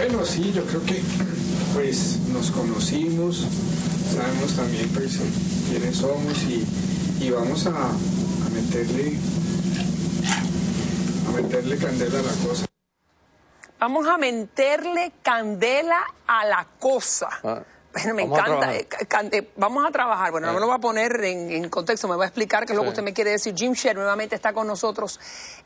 Bueno, sí, yo creo que pues nos conocimos, sabemos también pues quiénes somos y vamos a meterle candela a la cosa. Vamos a meterle candela a la cosa. Bueno, me encanta. Vamos a trabajar. Bueno, no me lo voy a poner en contexto, me voy a explicar qué es lo que usted me quiere decir. Jim Sher nuevamente está con nosotros,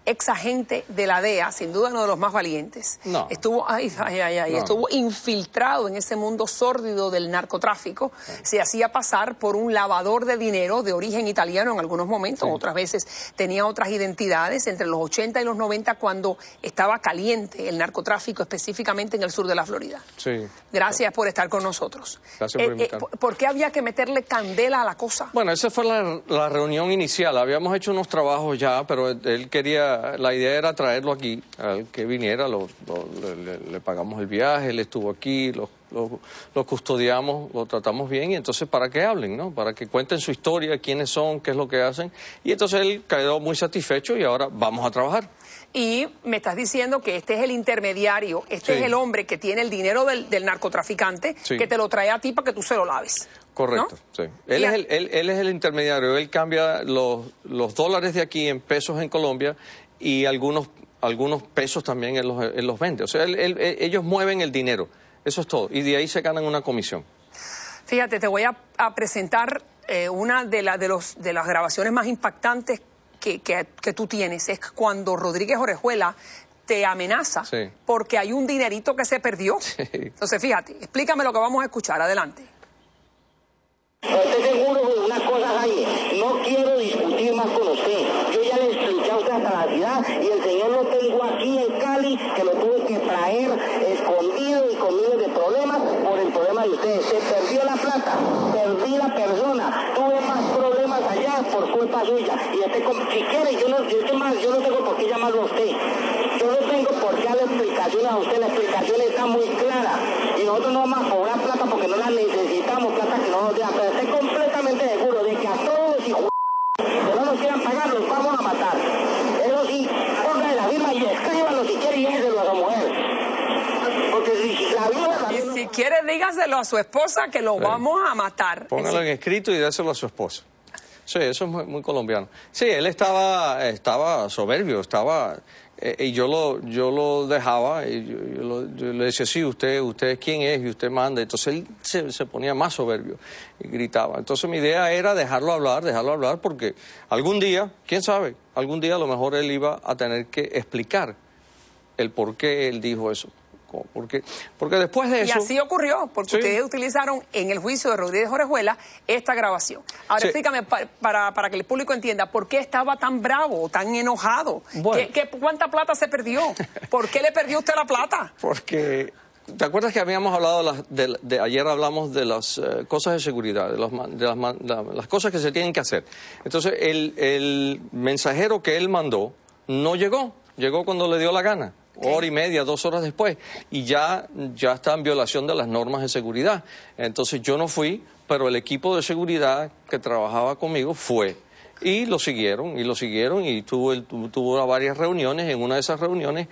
ex agente de la DEA, sin duda uno de los más valientes. No. Estuvo, estuvo infiltrado en ese mundo sórdido del narcotráfico. Se hacía pasar por un lavador de dinero de origen italiano en algunos momentos, otras veces tenía otras identidades, entre los 80 y los 90, cuando estaba caliente el narcotráfico, específicamente en el sur de la Florida. Sí. Gracias por estar con nosotros. Gracias por invitarme. ¿Por qué había que meterle candela a la cosa? Bueno, esa fue la reunión inicial. Habíamos hecho unos trabajos ya, pero él quería, la idea era traerlo aquí, al que viniera, le pagamos el viaje, él estuvo aquí, lo custodiamos, lo tratamos bien, y entonces para que hablen, ¿no? Para que cuenten su historia, quiénes son, qué es lo que hacen. Y entonces él quedó muy satisfecho y ahora vamos a trabajar. Y me estás diciendo que este es el intermediario, este es el hombre que tiene el dinero del narcotraficante, que te lo trae a ti para que tú se lo laves. Correcto, ¿no? Sí. Él es el intermediario, él cambia los dólares de aquí en pesos en Colombia y algunos pesos también él los vende. O sea, ellos mueven el dinero, eso es todo, y de ahí se ganan una comisión. Fíjate, te voy a presentar una de las grabaciones más impactantes que tú tienes. Es cuando Rodríguez Orejuela te amenaza porque hay un dinerito que se perdió. Entonces, fíjate, explícame lo que vamos a escuchar. Adelante. Estoy seguro de unas cosas ahí. No quiero discutir más con usted. Yo ya le expliqué a usted hasta la ciudad y el señor lo tengo aquí en Cali, que lo tuve que traer escondido y con miles de problemas por el problema de ustedes. Se perdió la plata, perdí la persona, tuve más problemas allá por culpa suya. Y si quiere, yo no tengo por qué llamarlo a usted. Yo no tengo por qué darle explicaciones a usted. La explicación está muy clara. Y nosotros no vamos a cobrar plata porque no la necesitamos, plata que no nos deja. Pero estoy completamente seguro de que a todos los hijos que no nos quieran pagar los vamos a matar. Eso sí, pónganle la firma y escríbanlo si quiere y déjenselo a su mujer. Porque si la vida... Y si quiere, dígaselo a su esposa que lo vamos a matar. Póngalo en escrito y déselo a su esposa. Sí, eso es muy colombiano. Sí, él estaba soberbio, y yo lo dejaba, y yo le decía, sí, usted quién es, y usted manda. Entonces él se ponía más soberbio y gritaba. Entonces mi idea era dejarlo hablar, porque algún día, quién sabe, algún día a lo mejor él iba a tener que explicar el por qué él dijo eso. Porque después de eso... Y así ocurrió, porque ustedes utilizaron en el juicio de Rodríguez Orejuela esta grabación. Ahora explícame, para que el público entienda, ¿por qué estaba tan bravo, tan enojado? Bueno. ¿Cuánta plata se perdió? ¿Por qué le perdió usted la plata? Porque... ¿Te acuerdas que habíamos hablado ayer hablamos de las cosas de seguridad, de las cosas que se tienen que hacer? Entonces, el mensajero que él mandó no llegó cuando le dio la gana. Hora y media, 2 horas después, y ya está en violación de las normas de seguridad. Entonces yo no fui, pero el equipo de seguridad que trabajaba conmigo fue. Y lo siguieron, y tuvo varias reuniones. En una de esas reuniones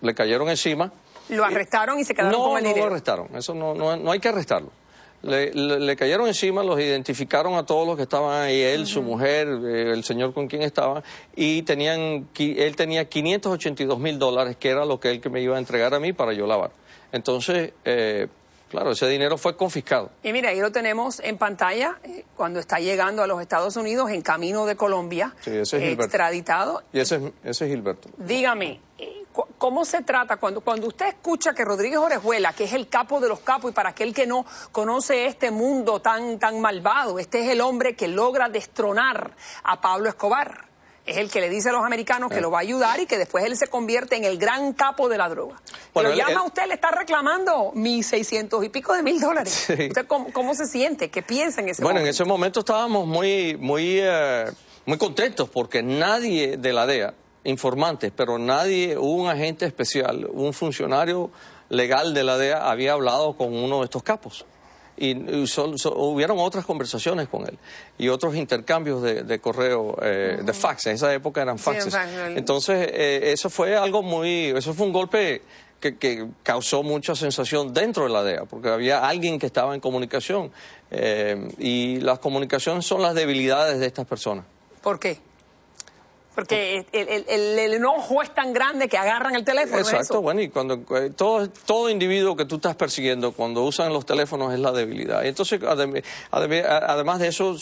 le cayeron encima. ¿Lo arrestaron y se quedaron con el dinero? No lo arrestaron, eso no hay que arrestarlo. Le cayeron encima, los identificaron a todos los que estaban ahí, él, su mujer, el señor con quien estaba, y él tenía $582,000, que era lo que él me iba a entregar a mí para yo lavar. Entonces, claro, ese dinero fue confiscado. Y mira, ahí lo tenemos en pantalla, cuando está llegando a los Estados Unidos, en camino de Colombia, ese es extraditado. Y ese es Gilberto. Dígame, ¿cómo se trata cuando usted escucha que Rodríguez Orejuela, que es el capo de los capos, y para aquel que no conoce este mundo tan malvado, este es el hombre que logra destronar a Pablo Escobar? Es el que le dice a los americanos que lo va a ayudar y que después él se convierte en el gran capo de la droga. Bueno, pero llama a usted, le está reclamando $600 y pico de mil. Sí. ¿Usted cómo se siente? ¿Qué piensa en ese momento? Bueno, en ese momento estábamos muy contentos porque nadie de la DEA, informantes, pero hubo un agente especial, un funcionario legal de la DEA había hablado con uno de estos capos. Y hubieron otras conversaciones con él y otros intercambios de correo, de fax. En esa época eran faxes. Entonces, eso fue un golpe que causó mucha sensación dentro de la DEA, porque había alguien que estaba en comunicación, y las comunicaciones son las debilidades de estas personas. ¿Por qué? Porque el enojo es tan grande que agarran el teléfono. Exacto, ¿es eso? bueno, y cuando todo individuo que tú estás persiguiendo, cuando usan los teléfonos es la debilidad. Y entonces, además de eso,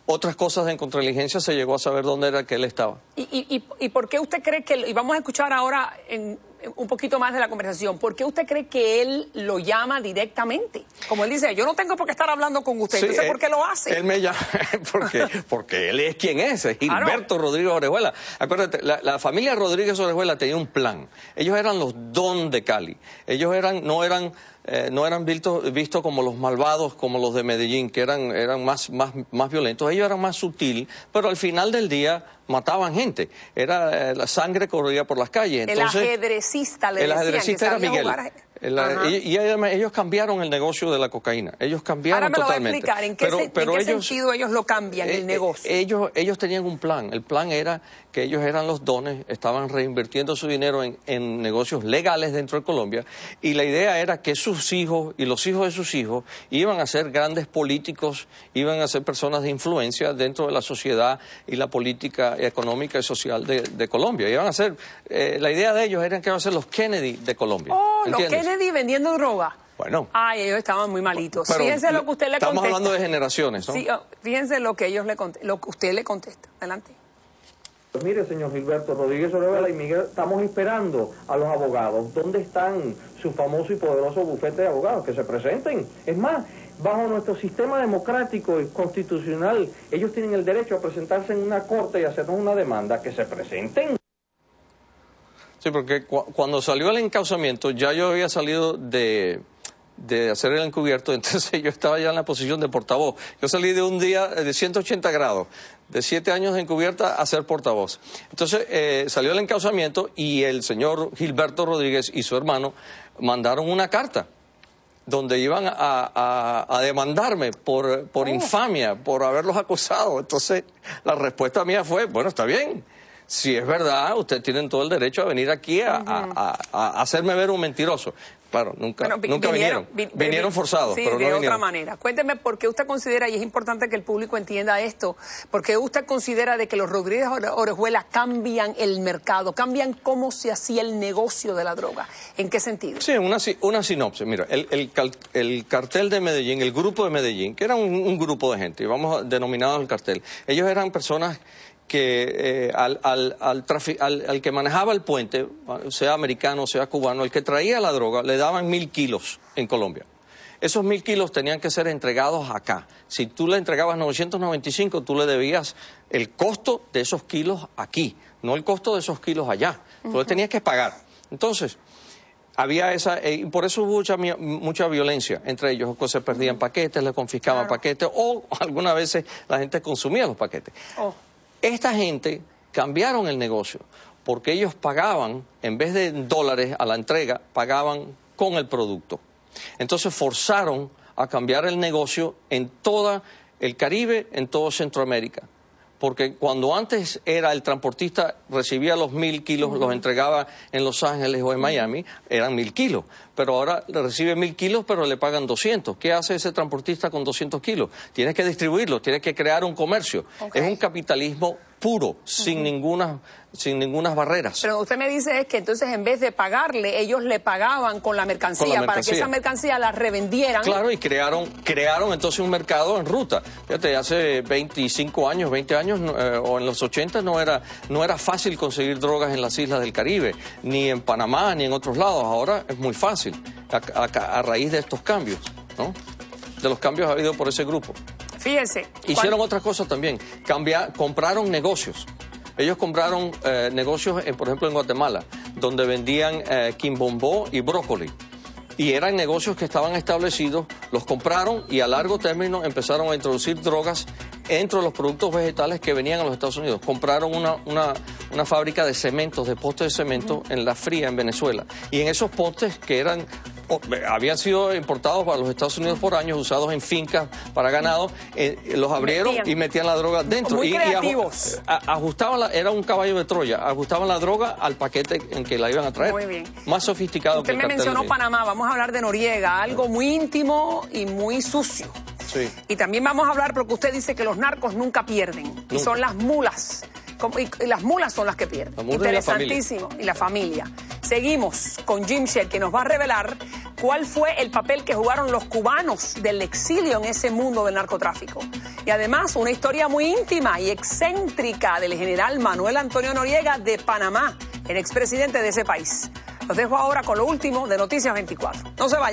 otras cosas en contrainteligencia se llegó a saber dónde era que él estaba. ¿Y por qué usted cree que, y vamos a escuchar ahora un poquito más de la conversación, ¿por qué usted cree que él lo llama directamente? Como él dice, yo no tengo por qué estar hablando con usted, entonces ¿por qué lo hace? Él me llama porque él es quien es Gilberto Rodríguez Orejuela. Acuérdate, la familia Rodríguez Orejuela tenía un plan. Ellos eran los Don de Cali. Ellos no eran vistos como los malvados, como los de Medellín, que eran más violentos. Ellos eran más sutil, pero al final del día mataban gente. La sangre corría por las calles. Entonces, el ajedrecista le el decían ajedrecista era Miguel. Y además ellos cambiaron el negocio de la cocaína. Ellos cambiaron totalmente. Ahora me lo totalmente. va a explicar en qué sentido ellos lo cambian, el negocio. Ellos tenían un plan. El plan era que ellos eran los dones, estaban reinvirtiendo su dinero en negocios legales dentro de Colombia, y la idea era que sus hijos y los hijos de sus hijos iban a ser grandes políticos, iban a ser personas de influencia dentro de la sociedad y la política económica y social de Colombia. Iban a ser, la idea de ellos era que iban a ser los Kennedy de Colombia. Los Kennedy vendiendo droga. Bueno. Ay, ellos estaban muy malitos. Fíjense lo que usted le contesta. Estamos hablando de generaciones, ¿no? Sí, fíjense lo que usted le contesta. Adelante. Pues mire, señor Gilberto Rodríguez Orejuela y Miguel, estamos esperando a los abogados. ¿Dónde están su famoso y poderoso bufete de abogados? Que se presenten. Es más, bajo nuestro sistema democrático y constitucional, ellos tienen el derecho a presentarse en una corte y hacernos una demanda. Que se presenten. Sí, porque cuando salió el encauzamiento, ya yo había salido de hacer el encubierto, entonces yo estaba ya en la posición de portavoz. Yo salí de un día de 180 grados, de 7 años de encubierta a ser portavoz. Entonces salió el encauzamiento y el señor Gilberto Rodríguez y su hermano mandaron una carta donde iban a demandarme por infamia, por haberlos acusado. Entonces la respuesta mía fue, bueno, está bien. Si es verdad, ustedes tienen todo el derecho a venir aquí a hacerme ver un mentiroso. Claro, nunca vinieron. Vinieron forzados, sí, pero no vinieron. De otra manera. Cuénteme por qué usted considera, y es importante que el público entienda esto, por qué usted considera de que los Rodríguez Orejuela cambian el mercado, cambian cómo se hacía el negocio de la droga. ¿En qué sentido? Sí, una sinopsis. Mira, el cartel de Medellín, el grupo de Medellín, que era un grupo de gente, y vamos a denominarlo el cartel, ellos eran personas que al que manejaba el puente, sea americano, sea cubano, el que traía la droga, le daban 1.000 kilos en Colombia. Esos 1.000 kilos tenían que ser entregados acá. Si tú le entregabas 995, tú le debías el costo de esos kilos aquí, no el costo de esos kilos allá. Tú le tenías que pagar. Entonces, había y por eso hubo mucha violencia entre ellos. Se perdían paquetes, le confiscaban paquetes, o algunas veces la gente consumía los paquetes. Esta gente cambiaron el negocio porque ellos pagaban, en vez de dólares a la entrega, pagaban con el producto. Entonces forzaron a cambiar el negocio en todo el Caribe, en todo Centroamérica. Porque cuando antes era el transportista, recibía los 1.000 kilos, los entregaba en Los Ángeles o en Miami, eran 1.000 kilos. Pero ahora recibe 1.000 kilos, pero le pagan 200. ¿Qué hace ese transportista con 200 kilos? Tienes que distribuirlo, tienes que crear un comercio. Es un capitalismo puro, sin ninguna barreras. Pero usted me dice es que entonces en vez de pagarle, ellos le pagaban con la mercancía, para que esa mercancía la revendieran. Claro, y crearon entonces un mercado en ruta. Fíjate, hace 25 años, 20 años, o en los 80 no era fácil conseguir drogas en las islas del Caribe, ni en Panamá, ni en otros lados. Ahora es muy fácil, a raíz de estos cambios, ¿no? De los cambios ha habido por ese grupo. Fíjense. Hicieron otras cosas también. Compraron negocios. Ellos compraron negocios, por ejemplo, en Guatemala, donde vendían quimbombó y brócoli. Y eran negocios que estaban establecidos, los compraron y a largo término empezaron a introducir drogas dentro de los productos vegetales que venían a los Estados Unidos. Compraron una fábrica de cementos, de postes de cemento en La Fría, en Venezuela. Y en esos postes que habían sido importados para los Estados Unidos por años, usados en fincas para ganado, los abrieron y metían la droga dentro. Muy creativos. Ajustaban era un caballo de Troya, ajustaban la droga al paquete en que la iban a traer. Muy bien. Más sofisticado que el cartel. Usted me mencionó Panamá, vamos a hablar de Noriega, algo muy íntimo y muy sucio. Sí. Y también vamos a hablar, porque usted dice que los narcos nunca pierden, nunca. Y son las mulas. Y las mulas son las que pierden. Interesantísimo. Y la familia. Seguimos con Jim Shell, que nos va a revelar cuál fue el papel que jugaron los cubanos del exilio en ese mundo del narcotráfico. Y además, una historia muy íntima y excéntrica del general Manuel Antonio Noriega de Panamá, el expresidente de ese país. Los dejo ahora con lo último de Noticias 24. No se vayan.